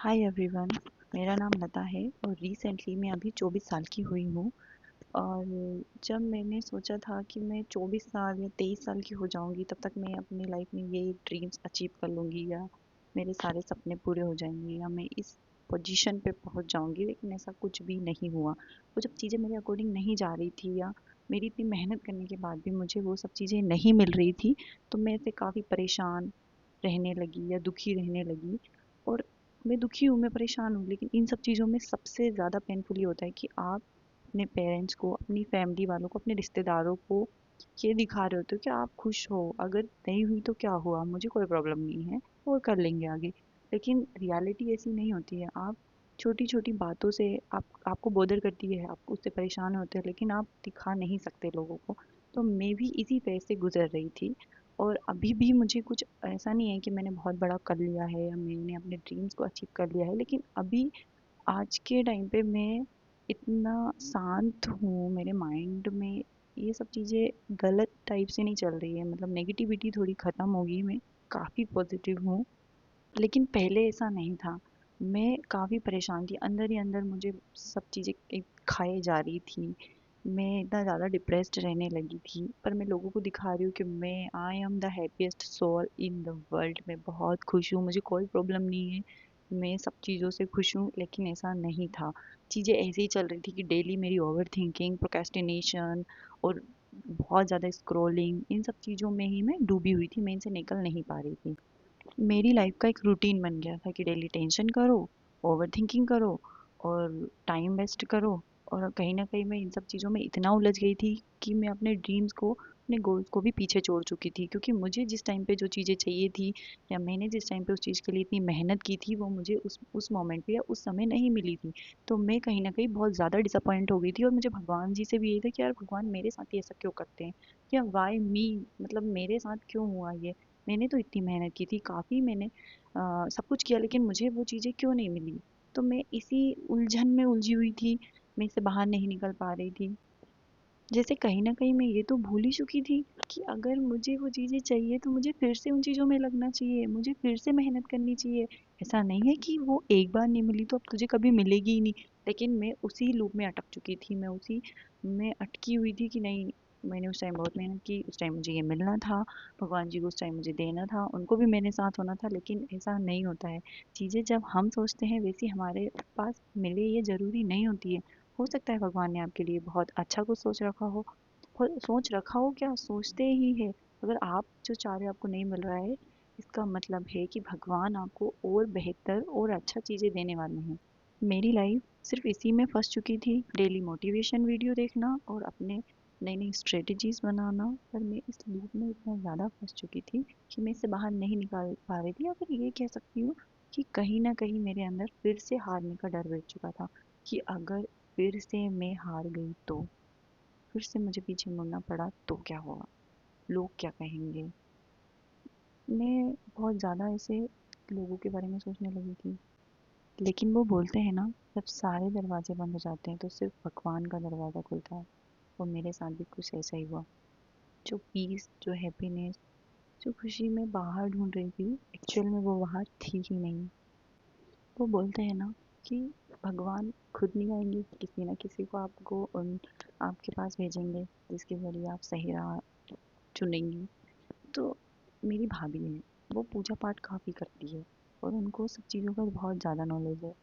Hi everyone. मेरा नाम लता है और रिसेंटली मैं अभी 24 साल की हुई हूँ। और जब मैंने सोचा था कि मैं 24 साल या 23 साल की हो जाऊँगी तब तक मैं अपनी लाइफ में ये ड्रीम्स अचीव कर लूँगी या मेरे सारे सपने पूरे हो जाएंगे या मैं इस पोजीशन पे पहुँच जाऊँगी, लेकिन ऐसा कुछ भी नहीं हुआ। वो जब चीज़ें मेरे अकॉर्डिंग नहीं जा रही थी या मेरी इतनी मेहनत करने के बाद भी मुझे वो सब चीज़ें नहीं मिल रही थी, तो मैं इससे काफ़ी परेशान रहने लगी या दुखी रहने लगी। और मैं दुखी हूँ, मैं परेशान हूँ, लेकिन इन सब चीज़ों में सबसे ज़्यादा पेनफुल ये होता है कि आप अपने पेरेंट्स को, अपनी फैमिली वालों को, अपने रिश्तेदारों को ये दिखा रहे होते हो कि आप खुश हो। अगर नहीं हुई तो क्या हुआ, मुझे कोई प्रॉब्लम नहीं है और कर लेंगे आगे। लेकिन रियलिटी ऐसी नहीं होती है। आप छोटी छोटी बातों से आपको बोदर करती है, आप उससे परेशान होते हैं, लेकिन आप दिखा नहीं सकते लोगों को। तो मैं भी इसी तरह से गुजर रही थी। और अभी भी मुझे कुछ ऐसा नहीं है कि मैंने बहुत बड़ा कर लिया है या मैंने अपने ड्रीम्स को अचीव कर लिया है, लेकिन अभी आज के टाइम पे मैं इतना शांत हूँ, मेरे माइंड में ये सब चीज़ें गलत टाइप से नहीं चल रही है। मतलब नेगेटिविटी थोड़ी ख़त्म हो गई, मैं काफ़ी पॉजिटिव हूँ। लेकिन पहले ऐसा नहीं था। मैं काफ़ी परेशान थी, अंदर ही अंदर मुझे सब चीज़ें एक खाए जा रही थी। मैं इतना ज़्यादा डिप्रेस्ड रहने लगी थी, पर मैं लोगों को दिखा रही हूँ कि मैं I am the happiest soul in the world. मैं बहुत खुश हूँ, मुझे कोई प्रॉब्लम नहीं है, मैं सब चीज़ों से खुश हूँ। लेकिन ऐसा नहीं था। चीज़ें ऐसे ही चल रही थी कि डेली मेरी ओवर थिंकिंग, प्रोक्रेस्टिनेशन और बहुत ज़्यादा स्क्रॉलिंग, इन सब चीज़ों में ही मैं डूबी हुई थी, मैं इनसे निकल नहीं पा रही थी। मेरी लाइफ का एक रूटीन बन गया था कि डेली टेंशन करो, ओवरथिंकिंग करो और टाइम वेस्ट करो। और कहीं न कहीं मैं इन सब चीज़ों में इतना उलझ गई थी कि मैं अपने ड्रीम्स को, अपने गोल्स को भी पीछे छोड़ चुकी थी, क्योंकि मुझे जिस टाइम पे जो चीज़ें चाहिए थी या मैंने जिस टाइम पे उस चीज़ के लिए इतनी मेहनत की थी, वो मुझे उस मोमेंट पे या उस समय नहीं मिली थी। तो मैं कहीं न कहीं बहुत ज़्यादा डिसअपॉइंट हो गई थी और मुझे भगवान जी से भी यही था कि यार भगवान मेरे साथ ही ऐसा क्यों करते हैं? या व्हाई मी? मतलब मेरे साथ क्यों हुआ ये? मैंने तो इतनी मेहनत की थी, काफ़ी मैंने सब कुछ किया, लेकिन मुझे वो चीज़ें क्यों नहीं मिली? तो मैं इसी उलझन में उलझी हुई थी, मैं इससे बाहर नहीं निकल पा रही थी। जैसे कहीं न कहीं मैं ये तो भूल ही चुकी थी कि अगर मुझे वो चीज़ें चाहिए तो मुझे फिर से उन चीज़ों में लगना चाहिए, मुझे फिर से मेहनत करनी चाहिए। ऐसा नहीं है कि वो एक बार नहीं मिली तो अब तुझे कभी मिलेगी ही नहीं। लेकिन मैं उसी लूप में अटक चुकी थी, मैं उसी में अटकी हुई थी कि नहीं, मैंने उस टाइम बहुत मेहनत की, उस टाइम मुझे ये मिलना था, भगवान जी को उस टाइम मुझे देना था, उनको भी मेरे साथ होना था, लेकिन ऐसा नहीं होता है। चीज़ें जब हम सोचते हैं वैसी हमारे पास मिले ये ज़रूरी नहीं होती है। हो सकता है भगवान ने आपके लिए बहुत अच्छा कुछ सोच रखा हो। सोच रखा हो क्या, सोचते ही है। अगर आप जो चाह रहे हो आपको नहीं मिल रहा है, इसका मतलब है कि भगवान आपको और बेहतर और अच्छा चीज़ें देने वाले हैं। मेरी लाइफ सिर्फ इसी में फंस चुकी थी, डेली मोटिवेशन वीडियो देखना और अपने नई नई स्ट्रेटजीज बनाना। पर मैं इस लूप में इतना ज़्यादा फंस चुकी थी कि मैं इससे बाहर नहीं निकाल पा रही थी, या फिर ये कह सकती हूँ कि कहीं ना कहीं मेरे अंदर फिर से हारने का डर बैठ चुका था कि अगर फिर से मैं हार गई तो, फिर से मुझे पीछे मुड़ना पड़ा तो क्या होगा, लोग क्या कहेंगे। मैं बहुत ज़्यादा ऐसे लोगों के बारे में सोचने लगी थी। लेकिन वो बोलते हैं ना, जब सारे दरवाजे बंद हो जाते हैं तो सिर्फ भगवान का दरवाज़ा खुलता है। और मेरे साथ भी कुछ ऐसा ही हुआ। जो पीस, जो हैप्पीनेस, जो खुशी मैं बाहर ढूंढ रही थी, एक्चुअल में वो वहाँ थी ही नहीं। वो बोलते हैं ना कि भगवान खुद नहीं आएंगे, किसी ना किसी को आपको आपके पास भेजेंगे जिसके जरिए आप सही राह चुनेंगी। तो मेरी भाभी है, वो पूजा पाठ काफ़ी करती है और उनको सब चीज़ों का बहुत ज़्यादा नॉलेज है।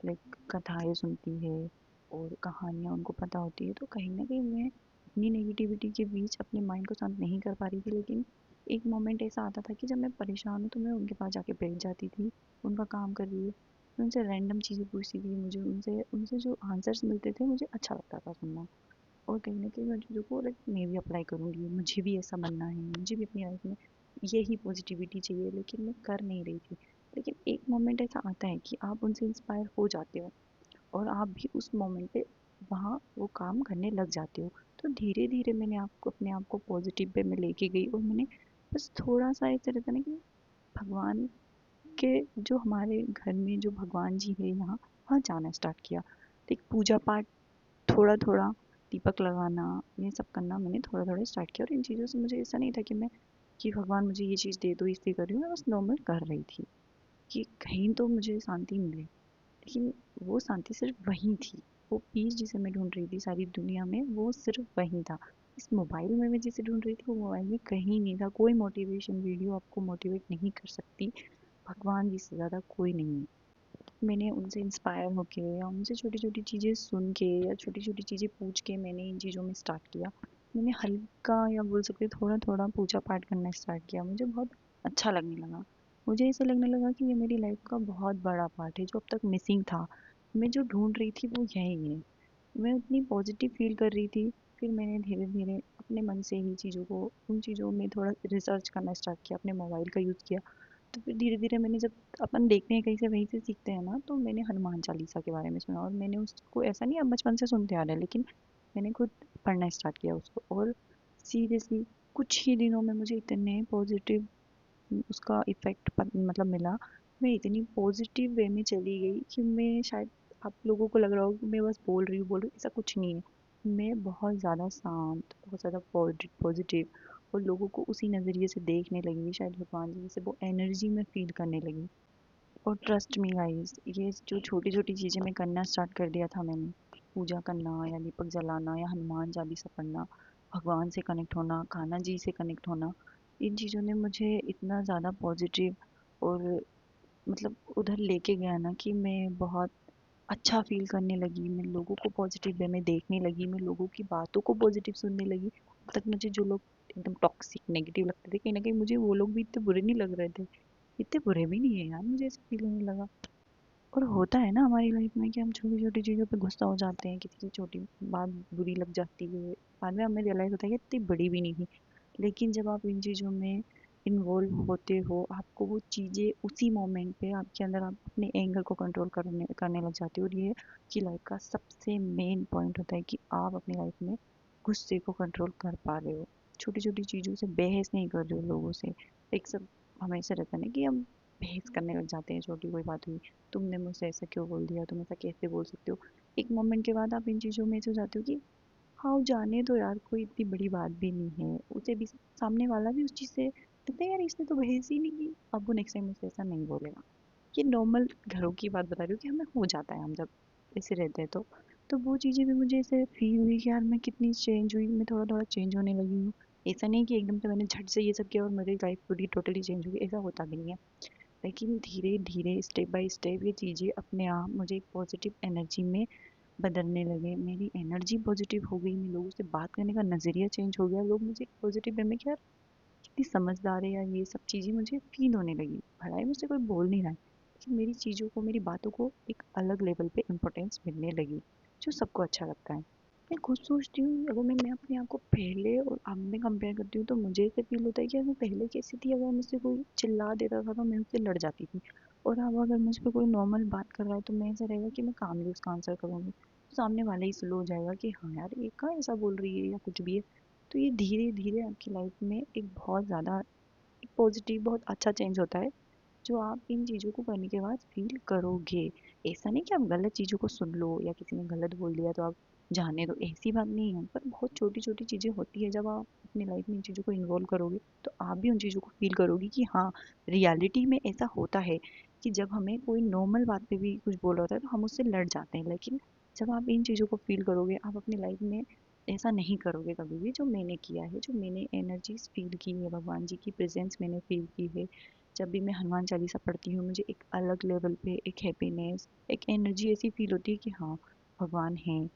लाइक कथाएँ सुनती है और कहानियाँ उनको पता होती है। तो कहीं न कहीं मैं इतनी नेगेटिविटी के बीच अपने माइंड को शांत नहीं कर पा रही थी, लेकिन एक मोमेंट ऐसा आता था कि जब मैं परेशान हूँ तो मैं उनके पास जाके बैठ जाती थी, उनका काम कर रही है। मैं उनसे रैंडम चीज़ें पूछती थी, मुझे उनसे उनसे जो आंसर्स मिलते थे मुझे अच्छा लगता था सुनना। और कहीं न कहीं मैं चीज़ों को लाइक मैं भी अप्लाई करूँगी, मुझे भी ऐसा बनना है, मुझे भी अपनी लाइफ में यही पॉजिटिविटी चाहिए, लेकिन मैं कर नहीं रही थी। लेकिन एक मोमेंट ऐसा आता है कि आप उनसे इंस्पायर हो जाते हो और आप भी उस मोमेंट पे वहाँ वो काम करने लग जाते हो। तो धीरे-धीरे मैंने आपको अपने आप को पॉजिटिव वे में लेके गई और मैंने बस थोड़ा-सा ऐसा रहता है ना कि भगवान के, जो हमारे घर में जो भगवान जी हैं यहाँ, वहाँ जाना स्टार्ट किया। लाइक पूजा पाठ थोड़ा-थोड़ा, दीपक लगाना, ये सब करना मैंने थोड़ा-थोड़ा स्टार्ट किया। और इन चीज़ों से मुझे ऐसा नहीं था कि मैं, कि भगवान मुझे ये चीज़ दे दो इसलिए कर रही हूँ, मैं बस नॉर्मल कर रही थी। कि कहीं तो मुझे शांति मिले। लेकिन वो शांति सिर्फ वहीं थी। वो पीस जिसे मैं ढूंढ रही थी सारी दुनिया में, वो सिर्फ वहीं था। इस मोबाइल में मैं जिसे ढूंढ रही थी, वो मोबाइल में कहीं नहीं था। कोई मोटिवेशन वीडियो आपको मोटिवेट नहीं कर सकती। भगवान जी से ज़्यादा कोई नहीं है। मैंने उनसे इंस्पायर होके या उनसे छोटी-छोटी चीज़ें सुन के या छोटी-छोटी चीज़ें पूछ के मैंने इन चीज़ों में स्टार्ट किया। मैंने हल्का या बोल सकते हैं थोड़ा-थोड़ा पूजा-पाठ करना स्टार्ट किया। मुझे बहुत अच्छा लगने लगा। मुझे ऐसा लगने लगा कि ये मेरी लाइफ़ का बहुत बड़ा पार्ट है जो अब तक मिसिंग था। मैं जो ढूँढ रही थी वो यही है। मैं उतनी पॉजिटिव फ़ील कर रही थी। फिर मैंने धीरे-धीरे अपने मन से ही चीज़ों को उन चीज़ों में थोड़ा रिसर्च करना स्टार्ट किया, अपने मोबाइल का यूज़ किया। तो फिर धीरे-धीरे मैंने जब अपन देखते हैं कहीं से वहीं से सीखते हैं ना, तो मैंने हनुमान चालीसा के बारे में सुना और मैंने उसको ऐसा नहीं अब बचपन से सुनते आ रहे हैं, लेकिन मैंने खुद पढ़ना स्टार्ट किया उसको और सीरियसली कुछ ही दिनों में मुझे इतने पॉजिटिव उसका इफ़ेक्ट मतलब मिला। मैं इतनी पॉजिटिव वे में चली गई कि मैं शायद आप लोगों को लग रहा होगा कि मैं बस बोल रही हूँ, ऐसा कुछ नहीं है। मैं बहुत ज़्यादा शांत, बहुत ज़्यादा पॉजिटिव और लोगों को उसी नज़रिए से देखने लगी। शायद भगवान जी से वो एनर्जी में फ़ील करने लगी। और ट्रस्ट मी गाइस, ये जो छोटी-छोटी चीज़ें मैं करना स्टार्ट कर दिया था मैंने, पूजा करना या दीपक जलाना या हनुमान चालीसा पढ़ना, भगवान से कनेक्ट होना, कान्हा जी से कनेक्ट होना, इन चीज़ों ने मुझे इतना ज़्यादा पॉजिटिव और मतलब उधर लेके गया ना कि मैं बहुत अच्छा फ़ील करने लगी। मैं लोगों को पॉजिटिव वे में देखने लगी, मैं लोगों की बातों को पॉजिटिव सुनने लगी। अब तक मुझे जो लोग एकदम टॉक्सिक, नेगेटिव लगते थे, कहीं न कहीं मुझे वो लोग भी इतने बुरे नहीं लग रहे थे। इतने बुरे भी नहीं है यार, मुझे ऐसा फ़ील होने लगा। और होता है ना हमारी लाइफ में कि हम छोटी-छोटी चीज़ों पे गुस्सा हो जाते हैं, किसी की छोटी बात बुरी लग जाती है। बाद में हमें रियलाइज़ होता है कि इतनी बड़ी भी नहीं थी। लेकिन जब आप इन चीज़ों में इन्वॉल्व होते हो, आपको वो चीज़ें उसी मोमेंट पे आपके अंदर आप अपने एंगर को कंट्रोल करने करने लग जाते हो और ये कि लाइफ का सबसे मेन पॉइंट होता है कि आप अपनी लाइफ में गुस्से को कंट्रोल कर पा रहे हो। छोटी-छोटी चीज़ों से बहस नहीं कर रहे हो लोगों से। एक सब हमेशा रहता है ना कि हम बहस करने लग जाते हैं, छोटी कोई बात हुई, तुमने मुझसे ऐसा क्यों बोल दिया, तुम ऐसा कैसे बोल सकते हो? एक मोमेंट के बाद आप इन चीज़ों में ऐसे हो जाते हो कि हाँ, जाने दो यार, कोई इतनी बड़ी बात भी नहीं है। उसे भी सामने वाला भी उस चीज़ से लगता है यार इसने तो बहस ही नहीं की, अब वो नेक्स्ट टाइम मुझसे ऐसा नहीं बोलेगा। ये नॉर्मल घरों की बात बता रही हूँ कि हमें हो जाता है हम जब ऐसे रहते हैं तो वो चीज़ें भी मुझे ऐसे फील हुई कि यार मैं कितनी चेंज हुई, मैं थोड़ा-थोड़ा चेंज होने लगी हूँ। ऐसा नहीं कि एकदम से मैंने झट से ये सब किया और मेरी लाइफ पूरी टोटली चेंज हो गई, ऐसा होता भी नहीं है। लेकिन धीरे-धीरे स्टेप बाय स्टेप ये चीज़ें अपने आप मुझे एक पॉजिटिव एनर्जी में बदलने लगे। मेरी एनर्जी पॉजिटिव हो गई, मैं लोगों से बात करने का नज़रिया चेंज हो गया। लोग मुझे पॉजिटिव वे में कि यार कितनी समझदार है यार, ये सब चीज़ें मुझे फ़ील होने लगी। भला ही मुझसे कोई बोल नहीं रहा है, लेकिन मेरी चीज़ों को, मेरी बातों को एक अलग लेवल पे इम्पोर्टेंस मिलने लगी, जो सबको अच्छा लगता है। मैं खुद सोचती हूँ अगर मैं अपने आप को पहले और अब में कंपेयर करती हूँ तो मुझे ऐसे फ़ील होता है कि यार मैं पहले कैसी थी, अगर मुझसे कोई चिल्ला देता था तो मैं उससे लड़ जाती थी। और अब अगर मुझ पे कोई नॉर्मल बात कर रहा है तो मैं ऐसा रहेगा कि मैं कामली उसका आंसर करूँगी। सामने वाला ही स्लो हो जाएगा कि हाँ यार ये कहाँ ऐसा बोल रही है या कुछ भी है। तो ये धीरे-धीरे आपकी लाइफ में एक बहुत ज़्यादा एक पॉजिटिव बहुत अच्छा चेंज होता है, जो आप इन चीज़ों को करने के बाद फ़ील करोगे। ऐसा नहीं कि आप गलत चीज़ों को सुन लो या किसी ने गलत बोल दिया तो आप जाने दो, ऐसी बात नहीं है। पर बहुत छोटी-छोटी चीज़ें होती है, जब आप अपनी लाइफ में इन चीज़ों को इन्वॉल्व करोगे, तो आप भी उन चीज़ों को फ़ील करोगे कि हाँ, रियलिटी में ऐसा होता है कि जब हमें कोई नॉर्मल बात पे भी कुछ बोल रहा होता है, तो हम उससे लड़ जाते हैं। लेकिन जब आप इन चीज़ों को फ़ील करोगे, आप अपनी लाइफ में ऐसा नहीं करोगे कभी भी, जो मैंने किया है, जो मैंने एनर्जीज़ फ़ील की है, भगवान जी की प्रेज़ेंस मैंने फ़ील की है। जब भी मैं हनुमान चालीसा पढ़ती हूँ, मुझे एक अलग लेवल पे एक हैप्पीनेस, एक एनर्जी ऐसी फ़ील होती है कि हाँ, भगवान हैं।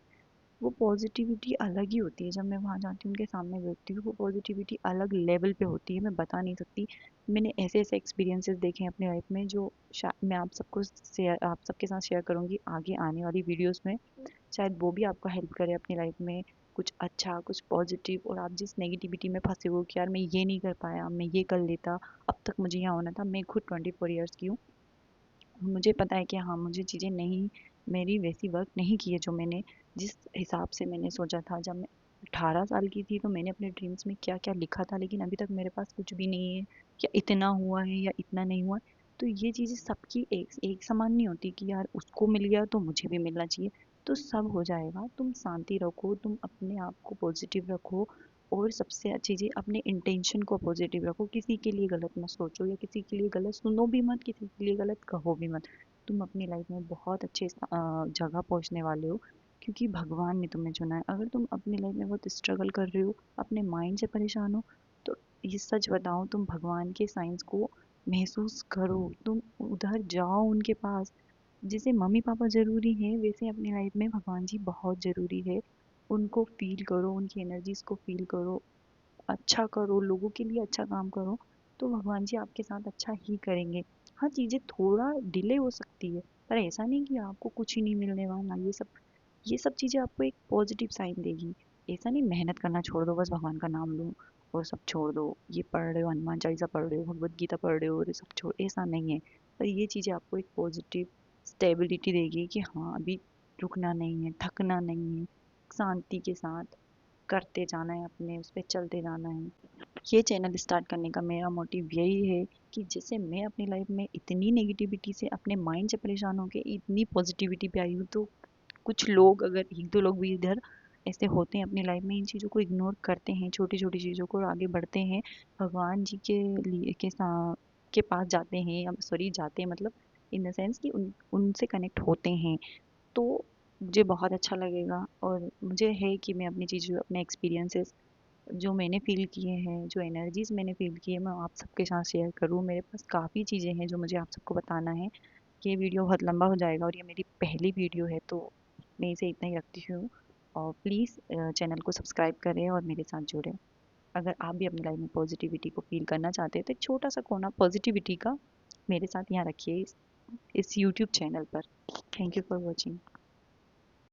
वो पॉज़िटिविटी अलग ही होती है, जब मैं वहाँ जाती हूँ, उनके सामने बैठती हूँ, वो पॉज़िटिविटी अलग लेवल पे होती है, मैं बता नहीं सकती। मैंने ऐसे-ऐसे एक्सपीरियंसेस देखे हैं अपनी लाइफ़ में, जो मैं आप सबके साथ शेयर करूँगी आगे आने वाली वीडियोज़ में। शायद वो भी आपको हेल्प करे अपनी लाइफ़ में कुछ अच्छा, कुछ पॉज़िटिव। और आप जिस नेगेटिविटी में फँसे हो कि यार मैं ये नहीं कर पाया, मैं ये कर लेता, अब तक मुझे यहाँ होना था। मैं खुद 24 इयर्स की हूँ। मुझे पता है कि हाँ, मुझे चीज़ें नहीं, मेरी वैसी वर्क नहीं की है जो मैंने जिस हिसाब से मैंने सोचा था। जब मैं 18 साल की थी तो मैंने अपने ड्रीम्स में क्या-क्या लिखा था, लेकिन अभी तक मेरे पास कुछ भी नहीं है, या इतना हुआ है या इतना नहीं हुआ है। तो ये चीज़ें सबकी एक एक समान नहीं होती कि यार उसको मिल गया तो मुझे भी मिलना चाहिए। तो सब हो जाएगा, तुम शांति रखो, तुम अपने आप को पॉजिटिव रखो, और सबसे अच्छी चीज़, अपने इंटेंशन को पॉजिटिव रखो, किसी के लिए गलत मत सोचो या किसी के लिए गलत सुनो भी मत, किसी के लिए गलत कहो भी मत। तुम अपनी लाइफ में बहुत अच्छे जगह पहुंचने वाले हो, क्योंकि भगवान ने तुम्हें चुना है। अगर तुम अपनी लाइफ में बहुत स्ट्रगल कर रहे हो, अपने माइंड से परेशान हो, तो ये सच बताओ, तुम भगवान के साइंस को महसूस करो, तुम उधर जाओ उनके पास। जैसे मम्मी पापा ज़रूरी हैं, वैसे अपनी लाइफ में भगवान जी बहुत ज़रूरी है। उनको फ़ील करो, उनकी एनर्जीज़ को फ़ील करो, अच्छा करो, लोगों के लिए अच्छा काम करो, तो भगवान जी आपके साथ अच्छा ही करेंगे। हाँ, चीज़ें थोड़ा डिले हो सकती है, पर ऐसा नहीं कि आपको कुछ ही नहीं मिलने वाला। ये सब चीज़ें आपको एक पॉजिटिव साइन देगी। ऐसा नहीं मेहनत करना छोड़ दो, बस भगवान का नाम लो और सब छोड़ दो। ये पढ़ रहे हो, हनुमान चालीसा पढ़ रहे हो, भगवत गीता पढ़ रहे हो और ये सब छोड़, ऐसा नहीं है। पर ये चीज़ें आपको एक पॉजिटिव स्टेबिलिटी देगी कि हाँ, अभी रुकना नहीं है, थकना नहीं है, शांति के साथ करते जाना है, अपने उस पे चलते जाना है। ये चैनल स्टार्ट करने का मेरा मोटिव यही है कि जैसे मैं अपनी लाइफ में इतनी नेगेटिविटी से, अपने माइंड से परेशान होकर इतनी पॉजिटिविटी पे आई हूँ, तो कुछ लोग, अगर एक दो लोग भी इधर ऐसे होते हैं अपनी लाइफ में, इन चीज़ों को इग्नोर करते हैं, छोटी छोटी चीज़ों को, और आगे बढ़ते हैं, भगवान जी के लिए के पास जाते हैं, सॉरी जाते हैं मतलब इन द सेंस कि उनसे कनेक्ट होते हैं, तो मुझे बहुत अच्छा लगेगा। और मुझे है कि मैं अपनी चीज़ों, अपने एक्सपीरियंसेस जो मैंने फ़ील किए हैं, जो एनर्जीज़ मैंने फ़ील की है, मैं आप सबके साथ शेयर करूँ। मेरे पास काफ़ी चीज़ें हैं जो मुझे आप सबको बताना है। ये वीडियो बहुत लंबा हो जाएगा और ये मेरी पहली वीडियो है, तो मैं इसे इतना ही रखती हूँ। और प्लीज़ चैनल को सब्सक्राइब करें और मेरे साथ जुड़ें। अगर आप भी अपनी लाइफ में पॉजिटिविटी को फ़ील करना चाहते हैं, तो एक छोटा सा कोना पॉजिटिविटी का मेरे साथ यहाँ रखिए, इस यूट्यूब चैनल पर। Thank you for watching.